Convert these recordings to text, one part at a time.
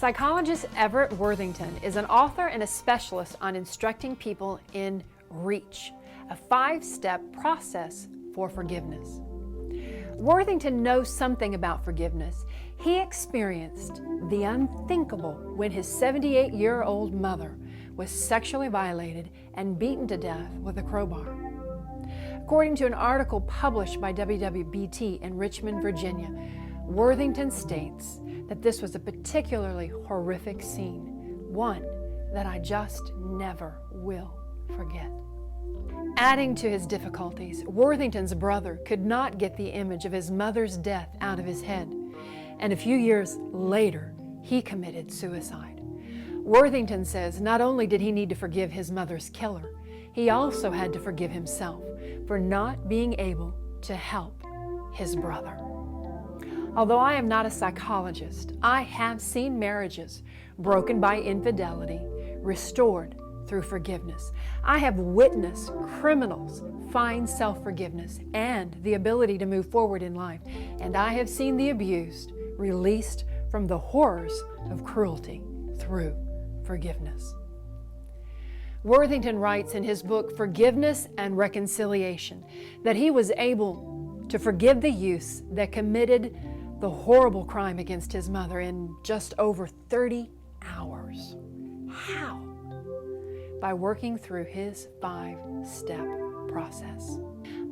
Psychologist Everett Worthington is an author and a specialist on instructing people in REACH, a 5-step process for forgiveness. Worthington knows something about forgiveness. He experienced the unthinkable when his 78-year-old mother was sexually violated and beaten to death with a crowbar. According to an article published by WWBT in Richmond, Virginia, Worthington states that this was a particularly horrific scene, one that I just never will forget. Adding to his difficulties, Worthington's brother could not get the image of his mother's death out of his head, and a few years later, he committed suicide. Worthington says not only did he need to forgive his mother's killer, he also had to forgive himself for not being able to help his brother. Although I am not a psychologist, I have seen marriages broken by infidelity restored through forgiveness. I have witnessed criminals find self-forgiveness and the ability to move forward in life, and I have seen the abused released from the horrors of cruelty through forgiveness. Worthington writes in his book, Forgiveness and Reconciliation, that he was able to forgive the youths that committed the horrible crime against his mother in just over 30 hours. How? By working through his 5-step process.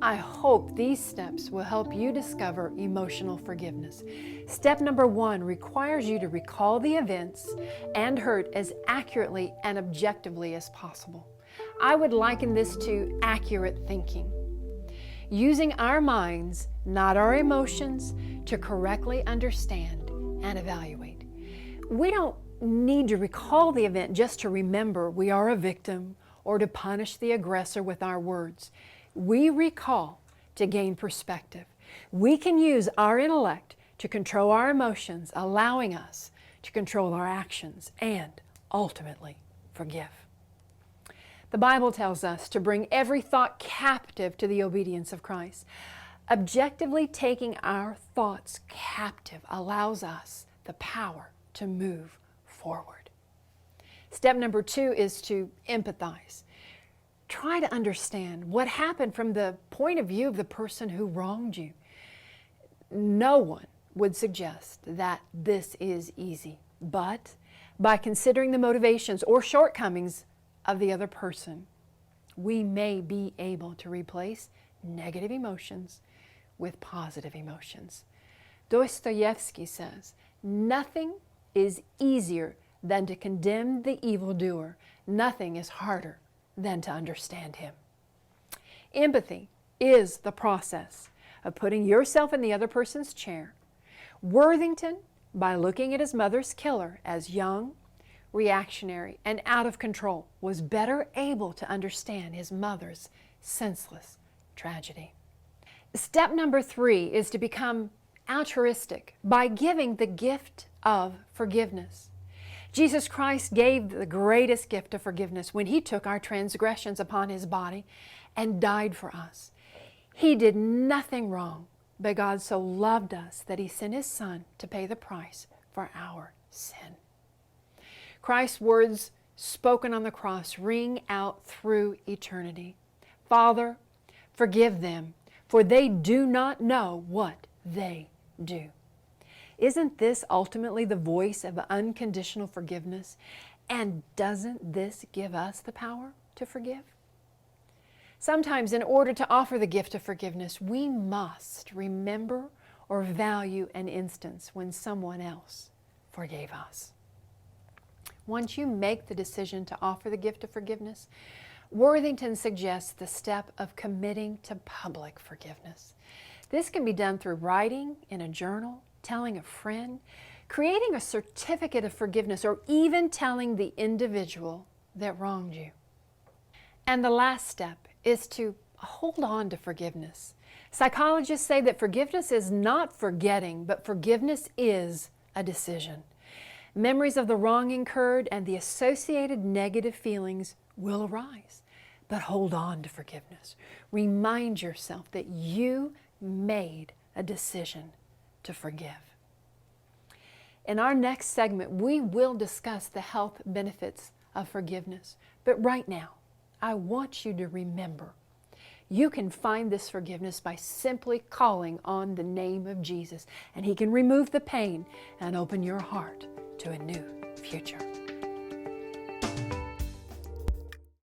I hope these steps will help you discover emotional forgiveness. Step number 1 requires you to recall the events and hurt as accurately and objectively as possible. I would liken this to accurate thinking. Using our minds, not our emotions, to correctly understand and evaluate. We don't need to recall the event just to remember we are a victim or to punish the aggressor with our words. We recall to gain perspective. We can use our intellect to control our emotions, allowing us to control our actions and ultimately forgive. The Bible tells us to bring every thought captive to the obedience of Christ. Objectively taking our thoughts captive allows us the power to move forward. Step number 2 is to empathize. Try to understand what happened from the point of view of the person who wronged you. No one would suggest that this is easy, but by considering the motivations or shortcomings of the other person, we may be able to replace negative emotions with positive emotions. Dostoevsky says, nothing is easier than to condemn the evildoer. Nothing is harder than to understand him. Empathy is the process of putting yourself in the other person's chair. Worthington, by looking at his mother's killer as young, reactionary, and out of control, was better able to understand his mother's senseless tragedy. Step number 3 is to become altruistic by giving the gift of forgiveness. Jesus Christ gave the greatest gift of forgiveness when He took our transgressions upon His body and died for us. He did nothing wrong, but God so loved us that He sent His Son to pay the price for our sin. Christ's words spoken on the cross ring out through eternity. Father, forgive them, for they do not know what they do. Isn't this ultimately the voice of unconditional forgiveness? And doesn't this give us the power to forgive? Sometimes in order to offer the gift of forgiveness, we must remember or value an instance when someone else forgave us. Once you make the decision to offer the gift of forgiveness, Worthington suggests the step of committing to public forgiveness. This can be done through writing in a journal, telling a friend, creating a certificate of forgiveness, or even telling the individual that wronged you. And the last step is to hold on to forgiveness. Psychologists say that forgiveness is not forgetting, but forgiveness is a decision. Memories of the wrong incurred and the associated negative feelings will arise, but hold on to forgiveness. Remind yourself that you made a decision to forgive. In our next segment, we will discuss the health benefits of forgiveness. But right now, I want you to remember, you can find this forgiveness by simply calling on the name of Jesus, and He can remove the pain and open your heart to a new future.